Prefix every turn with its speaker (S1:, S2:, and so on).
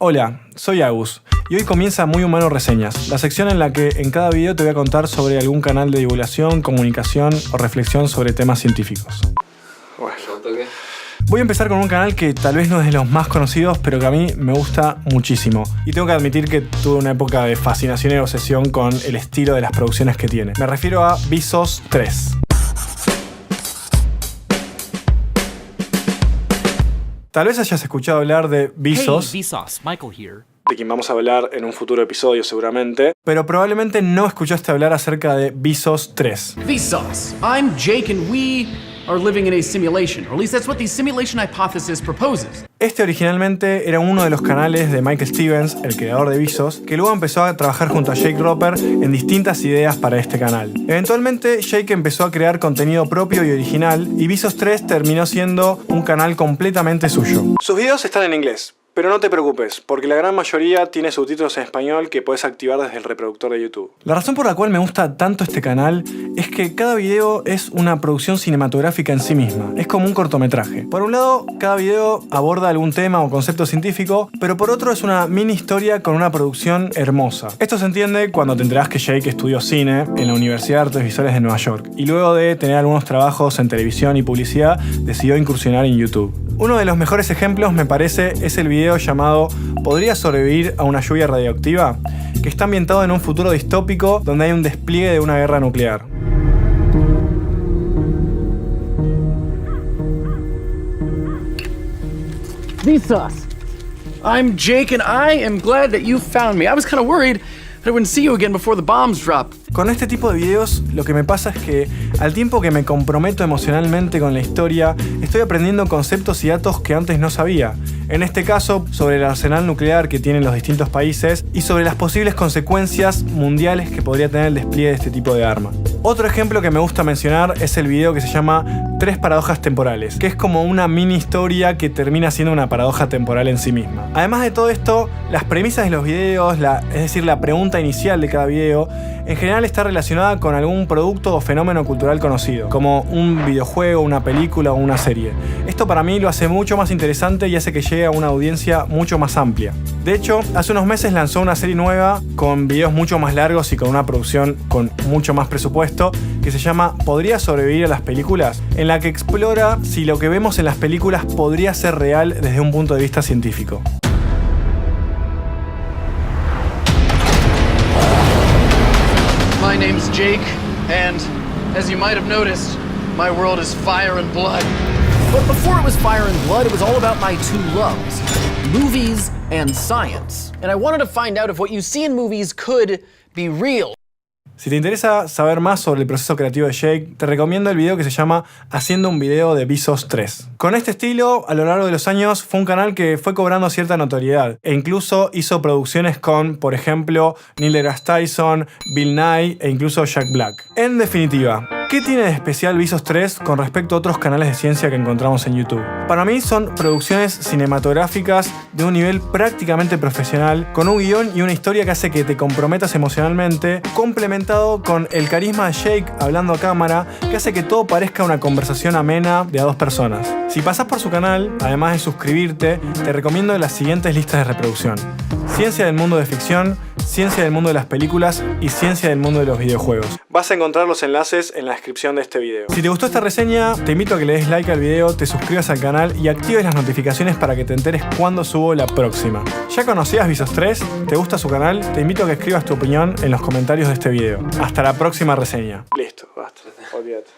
S1: Hola, soy Agus y hoy comienza Muy Humano Reseñas, la sección en la que en cada video te voy a contar sobre algún canal de divulgación, comunicación o reflexión sobre temas científicos. Bueno, voy a empezar con un canal que tal vez no es de los más conocidos, pero que a mí me gusta muchísimo. Y tengo que admitir que tuve una época de fascinación y obsesión con el estilo de las producciones que tiene. Me refiero a Vsauce 3. Tal vez hayas escuchado hablar de Vsauce.
S2: Hey, Vsauce, Michael here.
S1: De quien vamos a hablar en un futuro episodio seguramente, pero probablemente no escuchaste hablar acerca de Vsauce 3.
S3: Vsauce, I'm Jake and we are living in a simulation, or at least that's what the simulation hypothesis proposes.
S1: Este originalmente era uno de los canales de Michael Stevens, el creador de Vsauce, que luego empezó a trabajar junto a Jake Roper en distintas ideas para este canal. Eventualmente, Jake empezó a crear contenido propio y original, y Vsauce 3 terminó siendo un canal completamente suyo. Sus videos están en inglés, pero no te preocupes, porque la gran mayoría tiene subtítulos en español que puedes activar desde el reproductor de YouTube. La razón por la cual me gusta tanto este canal es que cada video es una producción cinematográfica en sí misma. Es como un cortometraje. Por un lado, cada video aborda algún tema o concepto científico, pero por otro es una mini historia con una producción hermosa. Esto se entiende cuando te enterás que Jake estudió cine en la Universidad de Artes Visuales de Nueva York y luego de tener algunos trabajos en televisión y publicidad decidió incursionar en YouTube. Uno de los mejores ejemplos, me parece, es el video llamado ¿Podría sobrevivir a una lluvia radioactiva?, que está ambientado en un futuro distópico donde hay un despliegue de una guerra nuclear.
S3: Vsauce, I'm Jake and I am glad that you found me. I was kind of worried that I wouldn't see you again before the bombs dropped.
S1: Con este tipo de videos lo que me pasa es que al tiempo que me comprometo emocionalmente con la historia, estoy aprendiendo conceptos y datos que antes no sabía. En este caso, sobre el arsenal nuclear que tienen los distintos países y sobre las posibles consecuencias mundiales que podría tener el despliegue de este tipo de arma. Otro ejemplo que me gusta mencionar es el video que se llama Tres paradojas temporales, que es como una mini historia que termina siendo una paradoja temporal en sí misma. Además de todo esto, las premisas de los videos, es decir, la pregunta inicial de cada video, en general está relacionada con algún producto o fenómeno cultural conocido, como un videojuego, una película o una serie. Esto para mí lo hace mucho más interesante y hace que llegue a una audiencia mucho más amplia. De hecho, hace unos meses lanzó una serie nueva con videos mucho más largos y con una producción con mucho más presupuesto que se llama ¿Podría sobrevivir a las películas?, en la que explora si lo que vemos en las películas podría ser real desde un punto de vista científico.
S3: My name's Jake, and as you might have noticed, my world is fire and blood. But before it was fire and blood, it was all about my two loves, movies and science. And I wanted to find out if what you see in movies could be real.
S1: Si te interesa saber más sobre el proceso creativo de Jake, te recomiendo el video que se llama Haciendo un video de Vsauce 3. Con este estilo, a lo largo de los años, fue un canal que fue cobrando cierta notoriedad e incluso hizo producciones con, por ejemplo, Neil deGrasse Tyson, Bill Nye e incluso Jack Black. En definitiva, ¿qué tiene de especial Vsauce 3 con respecto a otros canales de ciencia que encontramos en YouTube? Para mí son producciones cinematográficas de un nivel prácticamente profesional, con un guión y una historia que hace que te comprometas emocionalmente, complementado con el carisma de Jake hablando a cámara, que hace que todo parezca una conversación amena de a dos personas. Si pasás por su canal, además de suscribirte, te recomiendo las siguientes listas de reproducción: Ciencia del mundo de ficción, Ciencia del mundo de las películas y Ciencia del mundo de los videojuegos. Vas a encontrar los enlaces en la descripción de este video. Si te gustó esta reseña, te invito a que le des like al video, te suscribas al canal y actives las notificaciones para que te enteres cuando subo la próxima. ¿Ya conocías Vsauce 3? ¿Te gusta su canal? Te invito a que escribas tu opinión en los comentarios de este video. Hasta la próxima reseña. Listo, basta. Olvídate.